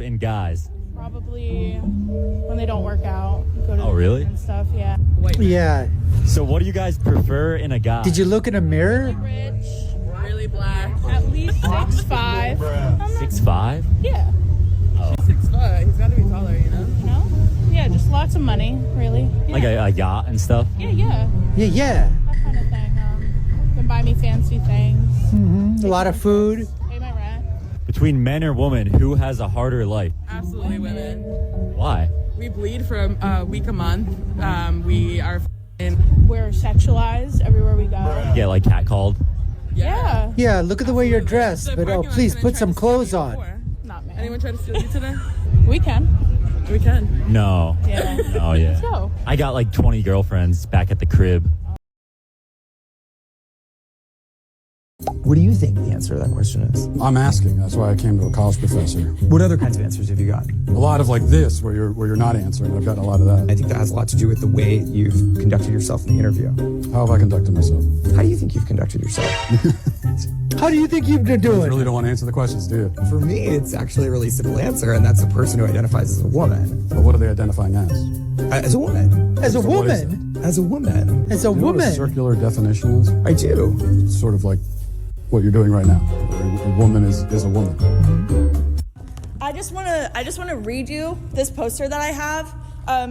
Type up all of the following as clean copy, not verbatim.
in guys? Probably when they don't work out. Go to Oh, really? And stuff, yeah. Yeah. So what do you guys prefer in a guy? Did you look in a mirror? Rich, really black, at least 6'5". 6'5"? Yeah. Oh. 6'5". He's got to be taller, you know? You know? Yeah, just lots of money, really. Yeah. Like a yacht and stuff? Yeah. Yeah. That kind of thing. Can buy me fancy things. A lot of food. Pay my rent. Between men or women, who has a harder life? Absolutely women. Why? We bleed for a week a month. We are We're sexualized everywhere we go. Get like catcalled? Yeah. Yeah, look at the way you're dressed. The But parking lot please couldn't put try some to steal clothes you on. before. Not me. Anyone try to steal you today? We can. We can. No. Yeah. Oh, yeah. Let's go. I got like 20 girlfriends back at the crib. What do you think the answer to that question is? I'm asking. That's why I came to a college professor. What other kinds of answers have you got? A lot of like this, where you're not answering. I've gotten a lot of that. I think that has a lot to do with the way you've conducted yourself in the interview. How have I conducted myself? How do you think you've conducted yourself? How do you think you've been You doing? really don't want to answer the questions, do you? For me, it's actually a really simple answer, and that's a person who identifies as a woman. But what are they identifying as? As a woman. As a So what is woman. As a woman. As a You know what a woman. circular definition is? I do. It's sort of like what you're doing right now. A woman is a woman. I just want to read you this poster that I have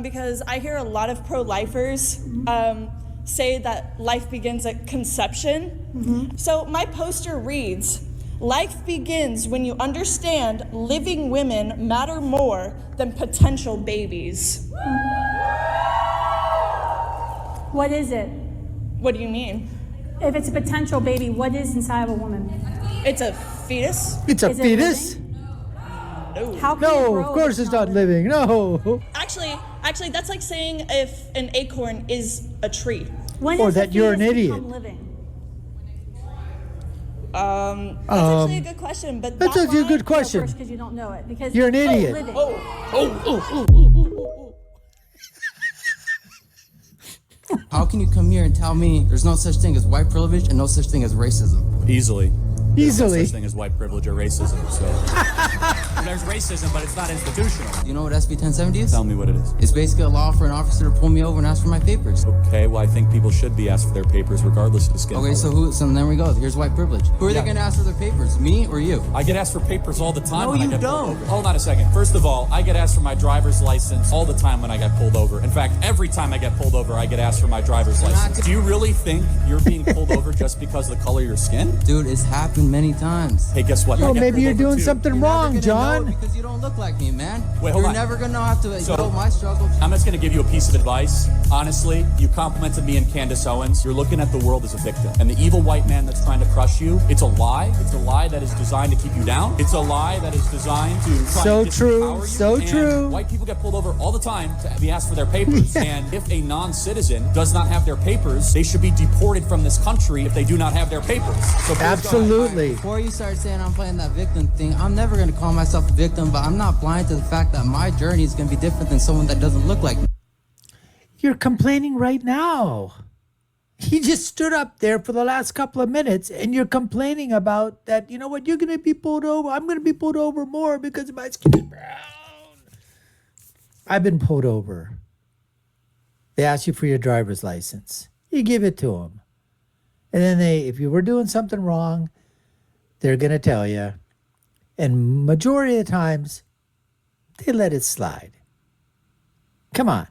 because I hear a lot of pro-lifers say that life begins at conception. So my poster reads, "Life begins when you understand living women matter more than potential babies." What is it? What do you mean? If it's a potential baby, what is inside of a woman? It's a fetus? It's a Is it fetus? How can it No, grow of if course it's not living. No. Actually, that's like saying if an acorn is a tree. When Or does the that you're an fetus idiot. become living? That's actually a good question, but That's that actually a line- good question. First, because you don't know it. Because You're an it's idiot. living. How can you come here and tell me there's no such thing as white privilege and no such thing as racism? Easily. There's no Easily. such thing as white privilege or racism. So there's racism, but it's not institutional. You know what SB 1070 is? Tell me what it is. It's basically a law for an officer to pull me over and ask for my papers. Okay, well I think people should be asked for their papers regardless of the skin Okay, color. so there we go. Here's white privilege. Who are they going to ask for their papers? Me or you? I get asked for papers all the time No, when I you get pulled don't. over. Hold on a second. First of all, I get asked for my driver's license all the time when I get pulled over. In fact, every time I get pulled over, I get asked for my driver's license. Do you really think you're being pulled over just because of the color of your skin? Dude, it's happened many times. Hey, guess what? I Well, get maybe pulled you're over doing too. something You're never wrong, gonna John. know because you don't look like me, man. Wait, hold You're on. never gonna have to So- know my struggle. I'm just going to give you a piece of advice. Honestly, you complimented me and Candace Owens. You're looking at the world as a victim. And the evil white man that's trying to crush you, it's a lie. It's a lie that is designed to keep you down. It's a lie that is designed to try So to true, disempower you. so And true. White people get pulled over all the time to be asked for their papers. And if a non-citizen does not have their papers, they should be deported from this country if they do not have their papers. So please go ahead. Absolutely. Before you start saying I'm playing that victim thing, I'm never gonna call myself a victim, but I'm not blind to the fact that my journey is gonna be different than someone that doesn't look like me. You're complaining right now. He just stood up there for the last couple of minutes and you're complaining about that, you know what, you're going to be pulled over. I'm going to be pulled over more because my skin is brown. I've been pulled over. They ask you for your driver's license. You give it to them. And then if you were doing something wrong, they're going to tell you. And majority of the times, they let it slide. Come on.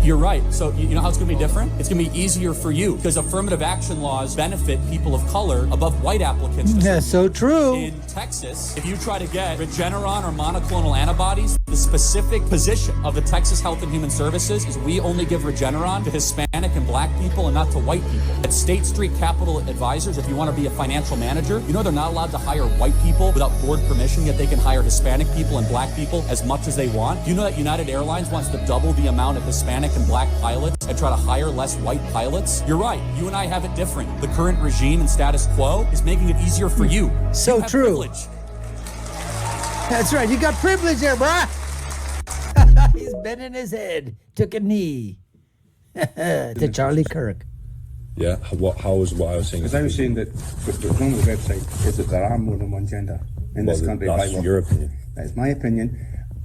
You're right. So you know how it's going to be different? It's going to be easier for you because affirmative action laws benefit people of color above white applicants. That's so true. In Texas, if you try to get Regeneron or monoclonal antibodies, the specific position of the Texas Health and Human Services is we only give Regeneron to Hispanic and black people and not to white people. At State Street Capital Advisors, if you want to be a financial manager, you know they're not allowed to hire white people without board permission, yet they can hire Hispanic people and black people as much as they want. Do you know that United Airlines wants to double the amount of Hispanic and black pilots and try to hire less white pilots? You're right. You and I have it different. The current regime and status quo is making it easier for you. So You have true. privilege. That's right. You got privilege there, bruh. He's bending his head. Took a knee. To Charlie Kirk. Yeah, how was what I was saying? Because I was saying that what's wrong with the website is that there are more than one gender in this country. That's your opinion. That is my opinion,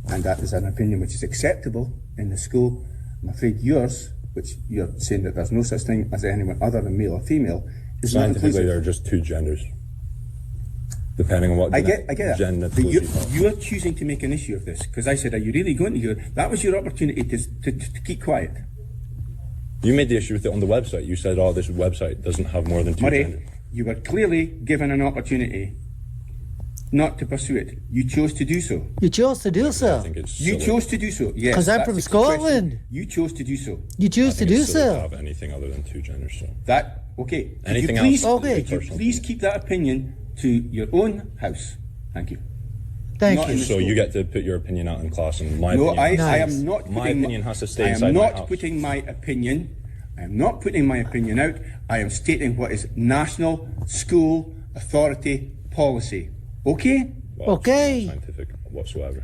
and that is an opinion which is acceptable in the school. I'm afraid yours, which you're saying that there's no such thing as anyone other than male or female, is not inclusive. Scientifically, there are just two genders, depending on what I get gender. But you're choosing to make an issue of this, because I said, are you really going to hear? That was your opportunity to keep quiet. You made the issue with it on the website. You said, oh, this website doesn't have more than two Murray, genders. you were clearly given an opportunity not to pursue it. You chose to do so. You chose to do so. You chose to do so. Yes. Because I'm that's from the Scotland. question. You chose to do so. You choose to do It's silly to so. have anything other than two genders. So That okay. anything could you please, else? Okay. Could you please keep that opinion to your own house? Thank you. Thank Not you. in the So school. you get to put your opinion out in class, and my No, opinion. I am not. My putting opinion has to stay I inside am my not house. putting my opinion. I am not putting my opinion out. I am stating what is national school authority policy. Okay? Well, it's Okay. not scientific whatsoever.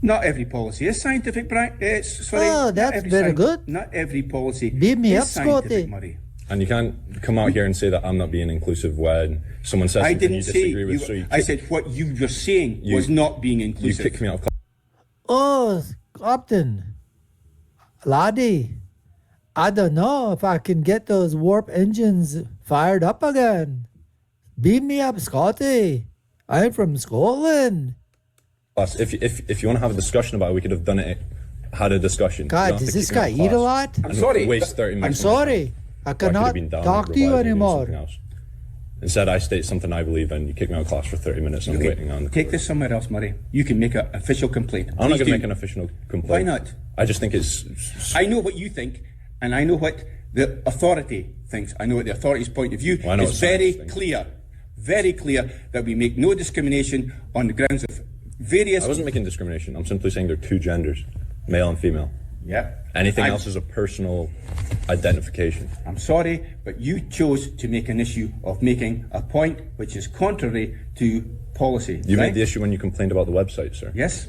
Not every policy is scientific, Brian. Sorry. Oh, not that's every very good. Not every policy Beat me is up, scientific, Scotty. Murray. And you can't come out here and say that I'm not being inclusive when someone says I something didn't you say. disagree with. So I said what you were saying You- was not being you inclusive. kicked me out of class. Oh, Captain. Laddie. I don't know if I can get those warp engines fired up again. Beat me up, Scotty. I'm from Scotland. If you want to have a discussion about it, we could have had a discussion. You don't God, have does to this kick me out guy of eat a class lot? I'm and sorry. Waste 30 I'm minutes. sorry. I I could cannot have been down talk and to you revising and doing anymore. something else. Instead, I state something I believe in. You kick me out of class for 30 minutes. And I'm waiting on. Take this somewhere else, Murray. You can make an official complaint. I'm not Please going to do. make an official complaint. Why not? I just think it's. I know what you think, and I know what the authority thinks. I know what the authority's point of view Well, I know is. what Very science thinks. clear, very clear that we make no discrimination on the grounds of various. I wasn't making discrimination. I'm simply saying there are two genders, male and female. Yeah. Anything else is a personal identification. I'm sorry, but you chose to make an issue of making a point which is contrary to policy. You right? made the issue when you complained about the website, sir. Yes.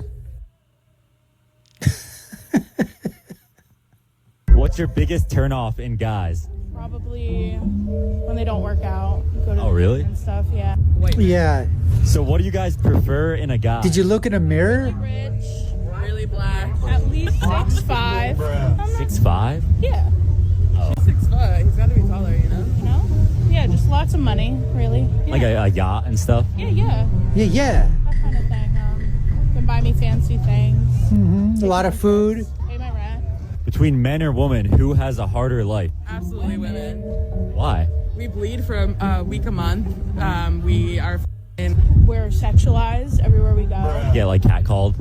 What's your biggest turnoff in guys? Probably when they don't work out. Go to Oh, the really? gym and stuff. Yeah. Yeah. So what do you guys prefer in a guy? Did you look in a mirror? Rich, really black, at least 6'5". 6'5"? Yeah. She's 6'5". He's got to be taller, you know? You know? Yeah, just lots of money, really. Yeah. Like a yacht and stuff? Yeah, yeah. Yeah, yeah. That kind of thing. Can buy me fancy things. A lot of food. Pay my rent. Between men or women, who has a harder life? Absolutely women. Why? We bleed for a week a month. We are We're sexualized everywhere we go. Get like catcalled?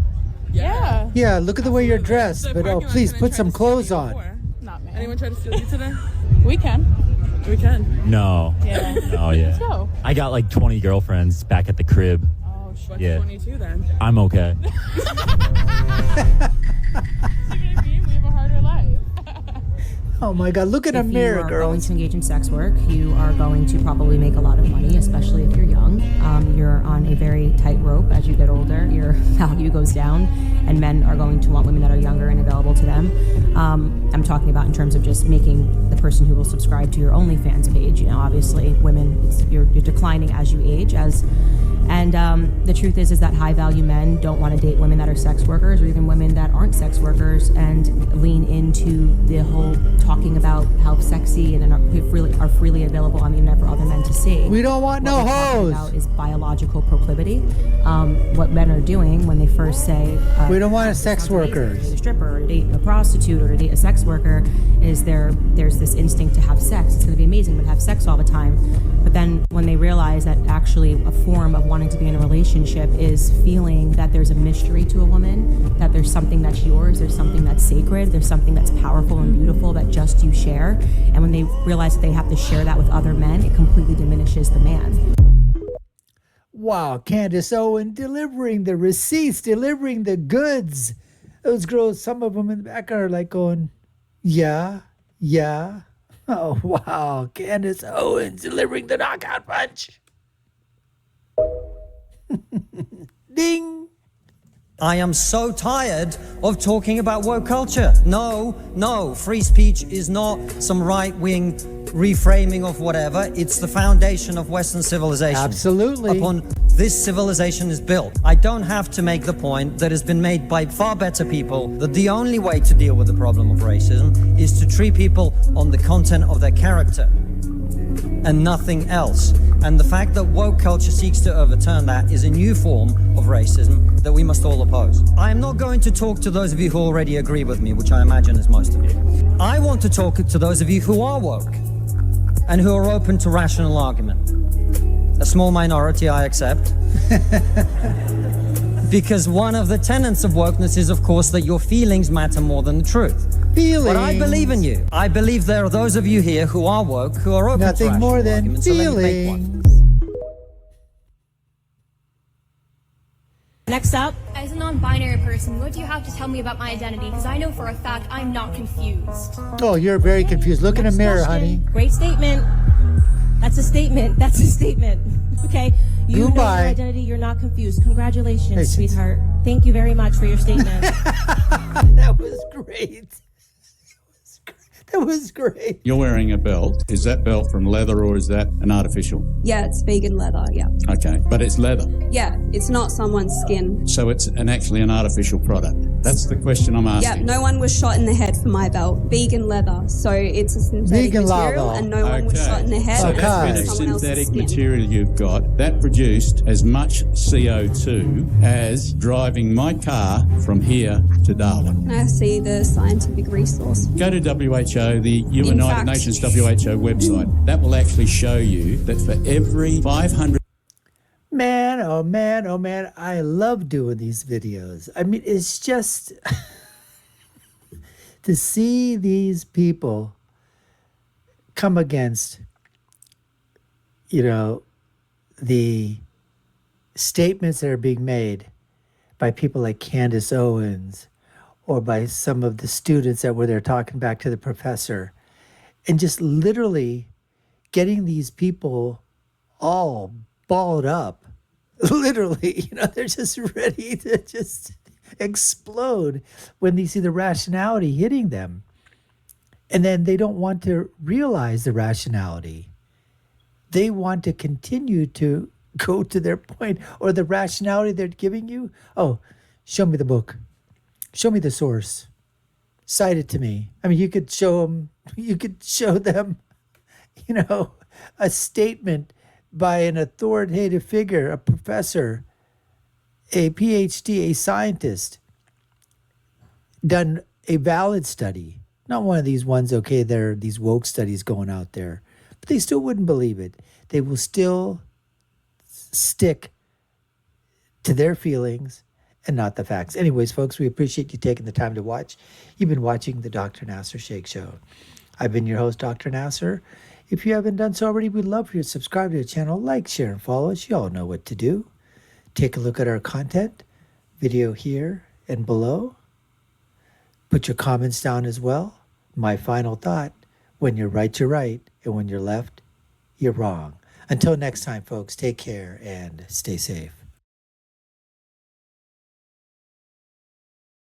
Yeah. Yeah, look at the way you're dressed. The But parking lot please couldn't put try some to steal clothes you on. before. Not me. Anyone try to steal you today? We can. We can. No. Yeah. Oh, yeah. Let's go. I got like 20 girlfriends back at the crib. Oh, shit. What's Yeah. 22 then? I'm okay. See what I mean? We have a harder life. Oh my God, look at a If you mirror, are going girls. to engage in sex work, you are going to probably make a lot of money, especially if you're young. You're on a very tight rope. As you get older, your value goes down, and men are going to want women that are younger and available to them. I'm talking about in terms of just making the person who will subscribe to your OnlyFans page. You know, obviously, women, you're declining as you age, and the truth is that high value men don't want to date women that are sex workers or even women that aren't sex workers and lean into the whole talking about how sexy and are freely available on the internet for other men to see. We don't want no What we're talking hoes. about is biological proclivity. What men are doing when they first say We don't want a sex to date workers. a stripper or to date a prostitute or to date a sex worker is there's this instinct to have sex. It's going to be amazing to have sex all the time. But then when they realize that actually a form of wanting to be in a relationship is feeling that there's a mystery to a woman, that there's something that's yours, there's something that's sacred, there's something that's powerful and beautiful that just you share. And when they realize that they have to share that with other men, it completely diminishes the man. Wow, Candace Owen delivering the receipts, delivering the goods. Those girls, some of them in the back are like going, yeah, yeah. Oh, wow. Candace Owens delivering the knockout punch. Ding. I am so tired of talking about woke culture. No, free speech is not some right-wing reframing of whatever. It's the foundation of Western civilization. Absolutely. Upon this civilization is built. I don't have to make the point that has been made by far better people that the only way to deal with the problem of racism is to treat people on the content of their character and nothing else. And the fact that woke culture seeks to overturn that is a new form of racism that we must all oppose. I am not going to talk to those of you who already agree with me, which I imagine is most of you. I want to talk to those of you who are woke and who are open to rational argument. A small minority, I accept. Because one of the tenets of wokeness is, of course, that your feelings matter more than the truth. Feelings. But I believe in you. I believe there are those of you here who are woke, who are open to Nothing rational more than arguments. So let me make one. feelings. Next up. As a non-binary person, what do you have to tell me about my identity? Because I know for a fact I'm not confused. Oh, you're very confused. Look in a mirror, honey. Great statement. That's a statement. That's a statement. Okay. You know your Goodbye. identity. You're not confused. Congratulations, Hey, sweetheart. Thank you very much for your statement. That was great. That was great. You're wearing a belt. Is that belt from leather or is that an artificial? Yeah, it's vegan leather, yeah. Okay, but it's leather. Yeah, it's not someone's skin. So it's actually an artificial product. That's the question I'm Yeah, asking. no one was shot in the head for my belt. Vegan leather, so it's a synthetic Vegan material leather. and no one was shot in the head. So Okay. that bit of Someone else's synthetic skin. material you've got, that produced as much CO2 as driving my car from here to Darwin. Can I see the scientific resource? Go to WHO, the In United fact- Nations WHO website. That will actually show you that for every 500 Man, oh man, oh man, I love doing these videos. I mean, it's just to see these people come against, the statements that are being made by people like Candace Owens or by some of the students that were there talking back to the professor, and just literally getting these people all balled up. Literally, they're just ready to just explode when they see the rationality hitting them. And then they don't want to realize the rationality. They want to continue to go to their point, or the rationality they're giving you. Oh, show me the book. Show me the source. Cite it to me. I mean, you could show them, a statement by an authoritative figure, a professor, a PhD, a scientist, done a valid study. Not one of these ones, okay, there are these woke studies going out there, but they still wouldn't believe it. They will still stick to their feelings and not the facts. Anyways, folks, we appreciate you taking the time to watch. You've been watching the Dr. Nasser Sheikh Show. I've been your host, Dr. Nasser. If you haven't done so already, we'd love for you to subscribe to the channel, like, share, and follow us. You all know what to do. Take a look at our content, video here and below. Put your comments down as well. My final thought, when you're right, you're right. And when you're left, you're wrong. Until next time, folks, take care and stay safe.